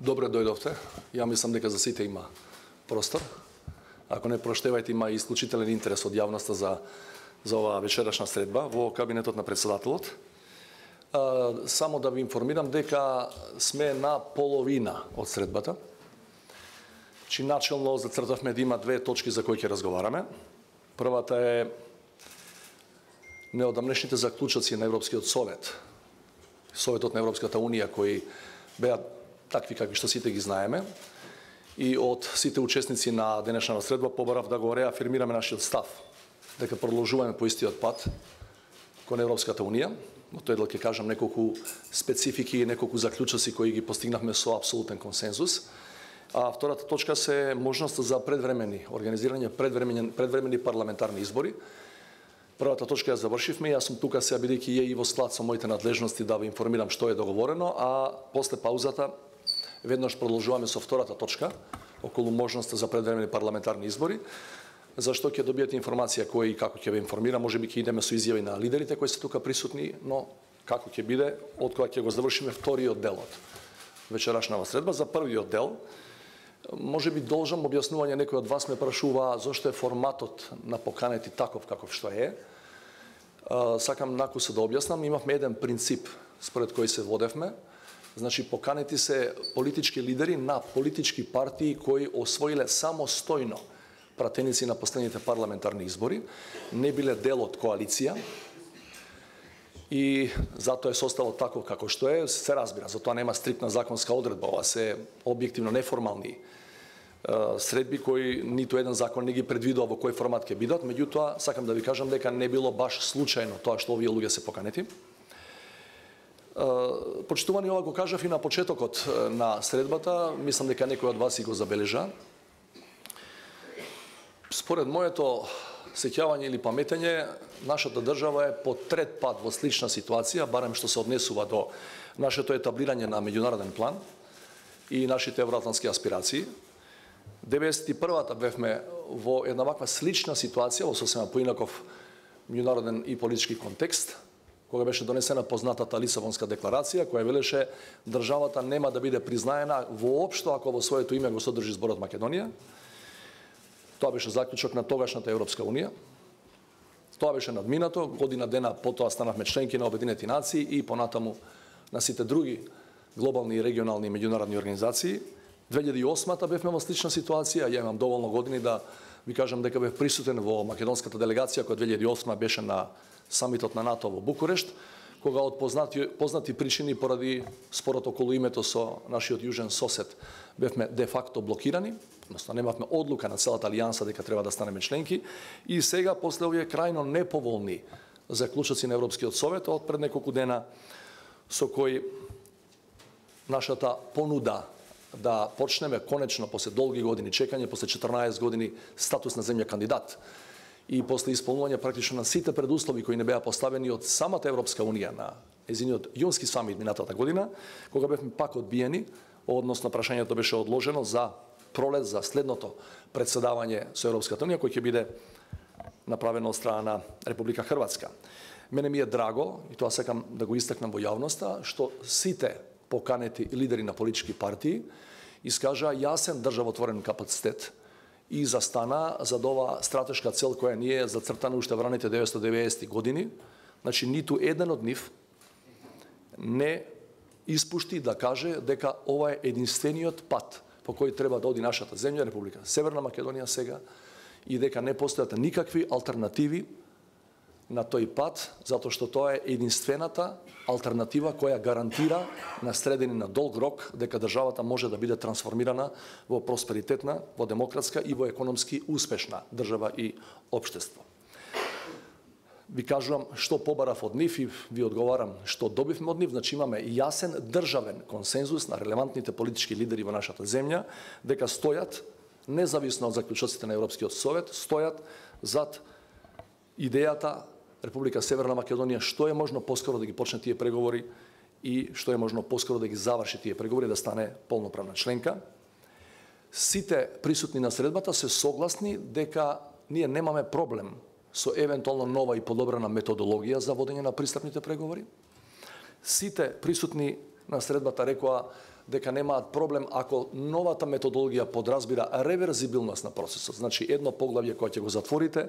Добре дојдовте. Ја мислам дека за сите има простор. Ако не проштевајте, има исклучителен интерес од јавноста за оваа вечерашна средба во кабинетот на председателот. Само да ви информирам дека сме на половина од средбата. Начелно зацртавме да има две точки за кои ќе разговараме. Првата е неодамнешните заклучоци на Европскиот совет, Советот на Европската Унија, кои беа такви какви што сите ги знаеме. И од сите учесници на денешната средба побарав да го реафирмираме нашиот став, дека продолжуваме по истиот пат кон Европската Унија. Во тој дел ќе кажам неколку специфики и неколку заклучоци кои ги постигнавме со апсолутен консензус. А втората точка се можноста за организирање предвремени парламентарни избори. Првата точка ја завршивме, јас сум тука сега бидејќи е и во склад со моите надлежности да ви информирам што е договорено, а после паузата веднаш продолжуваме со втората точка околу можноста за предвремени парламентарни избори, зашто ќе добиете информација кој и како ќе ве информира, можеби ќе идеме со изјави на лидерите кои се тука присутни, но како ќе биде од кога ќе го завршиме вториот дел од вечерашната средба. За првиот дел можеби должам објаснување, некој од вас ме прашува зошто е форматот на поканети таков каков што е. Сакам накуса да објаснам, имавме еден принцип според кој се водевме. Значи, поканети се политички лидери на политички партии кои освоиле самостојно пратеници на последните парламентарни избори, не биле дел од коалиција и затоа е составот таков како што е, се разбира, затоа нема стриктна законска одредба, ова се објективно неформални средби кои ниту еден закон не ги предвидува во кој формат ќе бидат, меѓутоа сакам да ви кажам дека не било баш случајно тоа што овие луѓе се поканети. Почитувани, ова го кажав и на почетокот на средбата, мислам дека некој од вас и го забележа. Според моето сеќавање или паметење, нашата држава е по трет пат во слична ситуација, барем што се однесува до нашето етаблирање на меѓународен план и нашите евроатлантски аспирации. 91-та бевме во една ваква слична ситуација, во сосема поинаков меѓународен и политички контекст, кога беше донесена познатата Лисабонска декларација, која велеше државата нема да биде признаена воопшто ако во своето име го содржи зборот Македонија. Тоа беше заклучок на тогашната Европска Унија. Тоа беше надминато, година дена потоа станавме членки на Обединети нации и понатаму на сите други глобални, регионални и меѓународни организации. 2008-та бевме во слична ситуација, ја имам доволно години да ви кажам дека бев присутен во македонската делегација која 2008 беше на самитот на НАТО во Букурешт, кога од познати причини поради спорот околу името со нашиот јужен сосед бевме де факто блокирани, односно немавме одлука на целата алијанса дека треба да станеме членки и сега после овие крајно неповолни заклучоци на Европскиот совет од пред неколку дена со кои нашата понуда да почнеме конечно после долги години чекање, после 14 години статус на земја кандидат и после исполнување практично на сите предуслови кои не беа поставени од самата Европска Унија на езиниот јунски самит минатата година, кога бевме пак одбиени, односно прашањето беше одложено за пролет за следното председавање со Европската Унија, кој ќе биде направено од страна на Република Хрватска. Мене ми е драго, и тоа сакам да го истакнам во јавноста, што сите поканети лидери на политички партии искажаа јасен државотворен капацитет и застана за ова стратешка цел која ни е зацртана уште во раните 1990 години. Значи, ниту еден од нив не испушти да каже дека ова е единствениот пат по кој треба да оди нашата земја, Република Северна Македонија сега, и дека не постојат никакви алтернативи на тој пат, затоа што тоа е единствената алтернатива која гарантира на средини на долг рок дека државата може да биде трансформирана во просперитетна, во демократска и во економски успешна држава и општество. Ви кажувам што побарав од нив и ви одговарам што добивме од нив, значи имаме јасен државен консензус на релевантните политички лидери во нашата земја дека стојат, независно од заклучоците на Европскиот совет, стојат зад идејата Република Северна Македонија што е можно поскоро да ги почне тие преговори и што е можно поскоро да ги заврши тие преговори да стане полноправна членка. Сите присутни на средбата се согласни дека ние немаме проблем со евентуално нова и подобрена методологија за водење на пристапните преговори. Сите присутни на средбата рекоа дека немаат проблем ако новата методологија подразбира реверзибилност на процесот. Значи, едно поглавје кое ќе го затворите,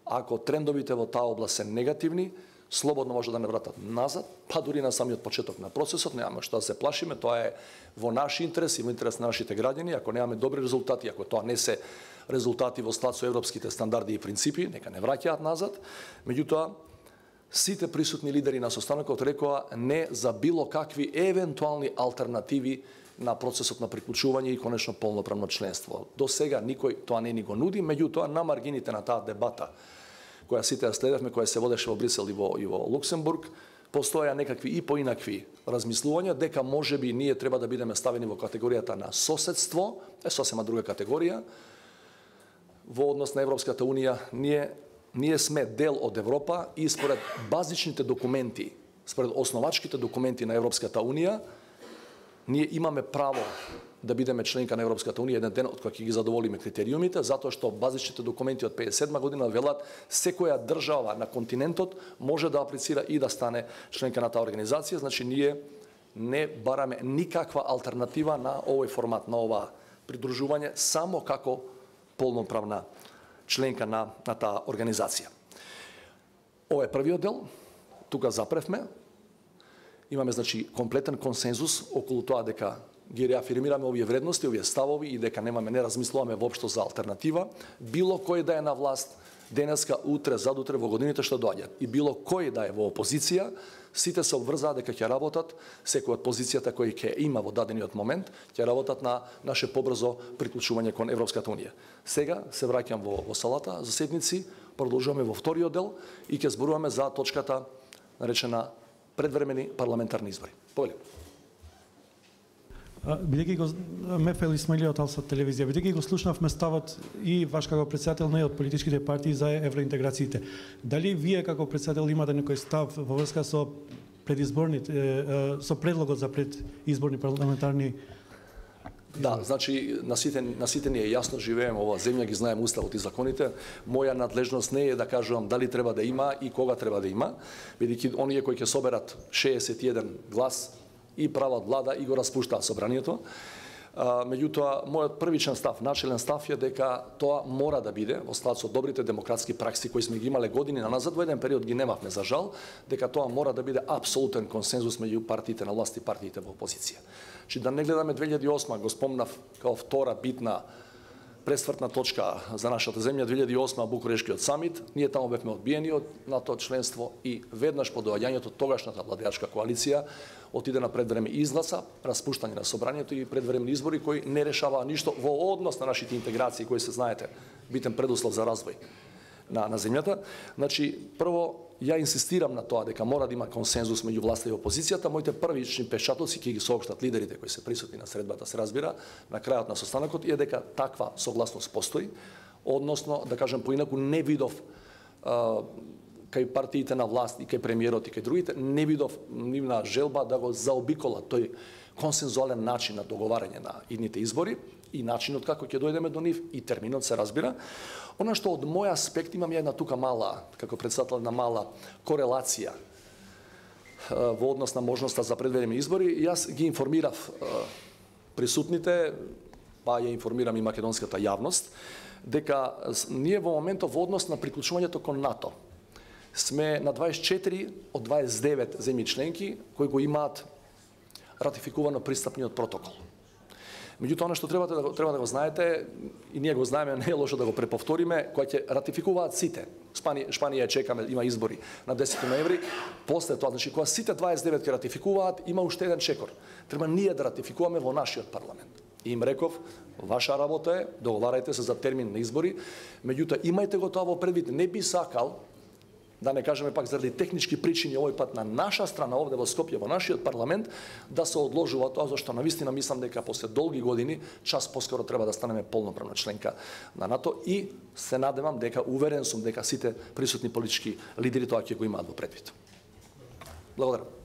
ако трендовите во таа област се негативни, слободно може да не вратат назад, па дури на самиот почеток на процесот, немаме што да се плашиме, тоа е во наш интерес и во интерес на нашите граѓани. Ако немаме добри резултати, ако тоа не се резултати во склад со европските стандарди и принципи, нека не враќаат назад. Меѓутоа, сите присутни лидери на состанокот рекоа не за било какви евентуални алтернативи на процесот на приклучување и конечно полноправно членство. До сега никој тоа не ни го нуди, меѓутоа на маргините на таа дебата која сите ја следевме, која се водеше во Брисел и во Луксембург, постоја некакви и поинакви размислувања дека можеби ние треба да бидеме ставени во категоријата на соседство, сосема друга категорија. Во однос на Европската унија ние сме дел од Европа и според базичните документи, според основачките документи на Европската унија, ние имаме право да бидеме членка на Европската унија еден ден од кога ќе ги задоволиме критериумите, затоа што базичните документи од 57 година велат секоја држава на континентот може да аплицира и да стане членка на таа организација. Значи ние не бараме никаква алтернатива на овој формат, на ова придружување, само како полноправна членка на таа организација. Ова е првиот дел, тука запревме. Имаме, значи, комплетен консензус околу тоа дека ги реафирмираме овие вредности, овие ставови и дека не размислуваме воопшто за алтернатива. Било кој да е на власт, денеска, утре, задутре, во годините што доаѓаат. И било кој да е во опозиција, сите се обврзаа дека ќе работат, секој од позицијата кој ќе има во дадениот момент, ќе работат на наше побрзо приклучување кон Европската унија. Сега се враќам во салата за седници, продолжуваме во вториот дел и ќе зборуваме за точката наречена предвремени парламентарни избори. Повелим. Бидејќи го Мефел Исмаилиот Алсат телевизија, бидејќи го слушнавме ставот и ваш како председател, но и од политичките партии за евроинтеграциите. Дали вие како председател имате некој став во врска со со предлогот за предизборни парламентарни? Да, значи на сите ни е јасно, живееме во оваа земја, ги знаеме уставот и законите. Моја надлежност не е да кажувам дали треба да има и кога треба да има, бидејќи оние кои ќе соберат 61 глас и прават влада и го распуштаат собранието. Меѓутоа, мојот првичен став, начелен став е дека тоа мора да биде, во склад со добрите демократски пракси кои сме ги имале години назад, во еден период ги немавме за жал, дека тоа мора да биде апсолутен консензус меѓу партиите на власт и партиите во опозиција. Че да не гледаме 2008, го спомнав како втора битна пресвртна точка за нашата земја, 2008 Букурешкиот самит, ние таму бевме одбиени од НАТО членство и веднаш по доаѓањето тогашната владеачка коалиција отиде на предвреме изгласа, распуштање на собранието и предвремени избори кои не решаваа ништо во однос на нашите интеграции кои се знаете битен предуслов за развој на земјата. Значи, прво ја инсистирам на тоа дека мора да има консензус меѓу власта и опозицијата. Моите првични пешатоци ќе ги соопштат лидерите кои се присутни на средбата, се разбира, на крајот на состанокот е дека таква согласност постои, односно, да кажем поинаку, не видов кај партиите на власт и кај премиерот и кај другите, не видов нивна желба да го заобиколат тој консензуален начин на договарање на идните избори и начинот како ќе дојдеме до нив и терминот, се разбира. Она што од мој аспект имам една тука мала, како председател на мала корелација во однос на можноста за предвремени избори, јас ги информирав присутните, па ја информирам и македонската јавност, дека ние во моментов во однос на приклучувањето кон НАТО сме на 24 од 29 земји членки кои го имаат ратификувано пристапниот протокол. Меѓутоа, она што треба да го знаете, и ние го знаеме, не е лошо да го преповториме, кои ќе ратификуваат сите. Шпанија чекаме, има избори на 10 ноември. После тоа, значи, кога сите 29 ќе ратификуваат, има уште еден чекор. Треба ние да ратификуваме во нашиот парламент. И им реков, ваша работа е, договарајте се за термин на избори, меѓутоа имајте го тоа во предвид. Не би сакал, да не кажеме пак заради технички причини овој пат на наша страна овде во Скопје, во нашиот парламент, да се одложува тоа, зашто навистина мислам дека после долги години час поскоро треба да станеме полноправна членка на НАТО и се надевам дека, уверен сум дека сите присутни политички лидери тоа ќе го имаат во предвид. Благодарам.